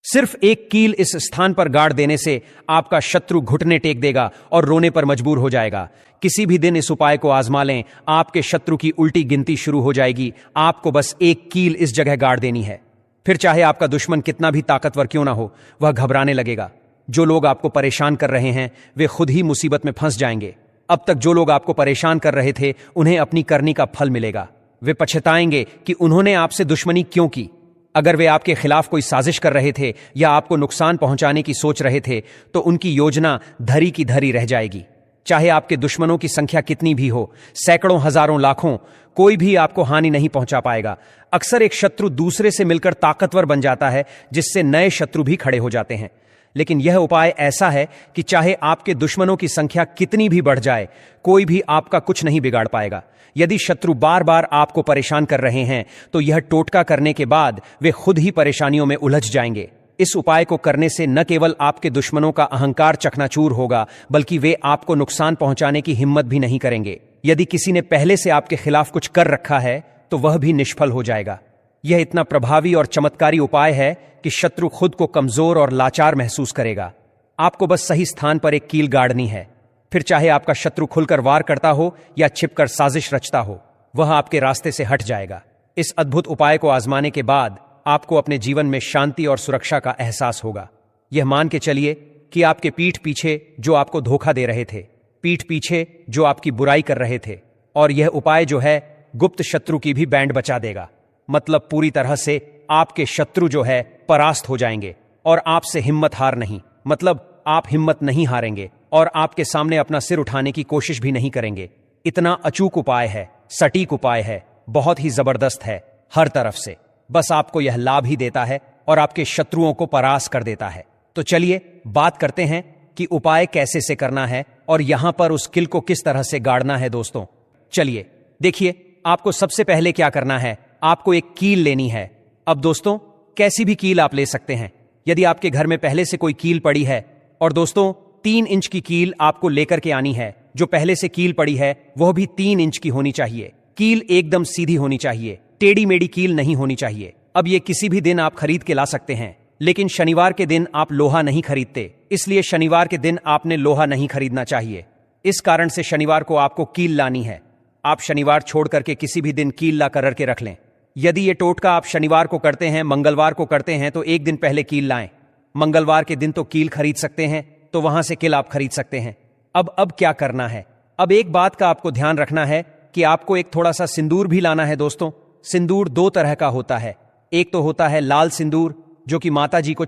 सिर्फ एक कील इस स्थान पर गाड़ देने से आपका शत्रु घुटने टेक देगा और रोने पर मजबूर हो जाएगा। किसी भी दिन इस उपाय को आजमा लें, आपके शत्रु की उल्टी गिनती शुरू हो जाएगी। आपको बस एक कील इस जगह गाड़ देनी है। फिर चाहे आपका दुश्मन कितना भी ताकतवर क्यों ना हो, वह घबराने लगेगा। जो लोग आपको परेशान कर रहे हैं वे खुद ही मुसीबत में फंस जाएंगे। अब तक जो लोग आपको परेशान कर रहे थे उन्हें अपनी करनी का फल मिलेगा। वे पछताएंगे कि उन्होंने आपसे दुश्मनी क्यों की। अगर वे आपके खिलाफ कोई साजिश कर रहे थे या आपको नुकसान पहुंचाने की सोच रहे थे तो उनकी योजना धरी की धरी रह जाएगी। चाहे आपके दुश्मनों की संख्या कितनी भी हो, सैकड़ों, हजारों, लाखों, कोई भी आपको हानि नहीं पहुंचा पाएगा। अक्सर एक शत्रु दूसरे से मिलकर ताकतवर बन जाता है, जिससे नए शत्रु भी खड़े हो जाते हैं। लेकिन यह उपाय ऐसा है कि चाहे आपके दुश्मनों की संख्या कितनी भी बढ़ जाए, कोई भी आपका कुछ नहीं बिगाड़ पाएगा। यदि शत्रु बार बार आपको परेशान कर रहे हैं तो यह टोटका करने के बाद वे खुद ही परेशानियों में उलझ जाएंगे। इस उपाय को करने से न केवल आपके दुश्मनों का अहंकार चकनाचूर होगा, बल्कि वे आपको नुकसान पहुंचाने की हिम्मत भी नहीं करेंगे। यदि किसी ने पहले से आपके खिलाफ कुछ कर रखा है तो वह भी निष्फल हो जाएगा। यह इतना प्रभावी और चमत्कारी उपाय है कि शत्रु खुद को कमजोर और लाचार महसूस करेगा। आपको बस सही स्थान पर एक कील गाड़नी है। फिर चाहे आपका शत्रु खुलकर वार करता हो या छिपकर साजिश रचता हो, वह आपके रास्ते से हट जाएगा। इस अद्भुत उपाय को आजमाने के बाद आपको अपने जीवन में शांति और सुरक्षा का एहसास होगा। यह मान के चलिए कि आपके पीठ पीछे जो आपको धोखा दे रहे थे, पीठ पीछे जो आपकी बुराई कर रहे थे, और यह उपाय जो है गुप्त शत्रु की भी बैंड बचा देगा। मतलब पूरी तरह से आपके शत्रु जो है परास्त हो जाएंगे और आपसे हिम्मत हार नहीं, मतलब आप हिम्मत नहीं हारेंगे और आपके सामने अपना सिर उठाने की कोशिश भी नहीं करेंगे। इतना अचूक उपाय है, सटीक उपाय है, बहुत ही जबरदस्त है हर तरफ से। बस आपको यह लाभ ही देता है और आपके शत्रुओं को परास्त कर देता है। तो चलिए बात करते हैं कि उपाय कैसे से करना है और यहां पर उस कील को किस तरह से गाड़ना है। दोस्तों चलिए देखिए, आपको सबसे पहले क्या करना है, आपको एक कील लेनी है। अब दोस्तों कैसी भी कील आप ले सकते हैं। यदि आपके घर में पहले से कोई कील पड़ी है, और दोस्तों 3 इंच की कील आपको लेकर के आनी है। जो पहले से कील पड़ी है वह भी 3 इंच की होनी चाहिए। कील एकदम सीधी होनी चाहिए, टेढ़ी मेढ़ी कील नहीं होनी चाहिए। अब ये किसी भी दिन आप खरीद के ला सकते हैं, लेकिन शनिवार के दिन आप लोहा नहीं खरीदते, इसलिए शनिवार के दिन आपने लोहा नहीं खरीदना चाहिए। इस कारण से शनिवार को आपको कील लानी है। आप शनिवार छोड़ करके किसी भी दिन कील ला कर रख लें। यदि ये टोटका आप शनिवार को करते हैं, मंगलवार को करते हैं, तो एक दिन पहले कील लाएं। मंगलवार के दिन तो कील खरीद सकते हैं, तो वहां से कील आप खरीद सकते हैं। अब क्या करना है, अब एक बात का आपको ध्यान रखना है कि आपको एक थोड़ा सा सिंदूर भी लाना है। दोस्तों सिंदूर 2 तरह का होता है। एक तो होता है लाल सिंदूर, जो कि माता जी को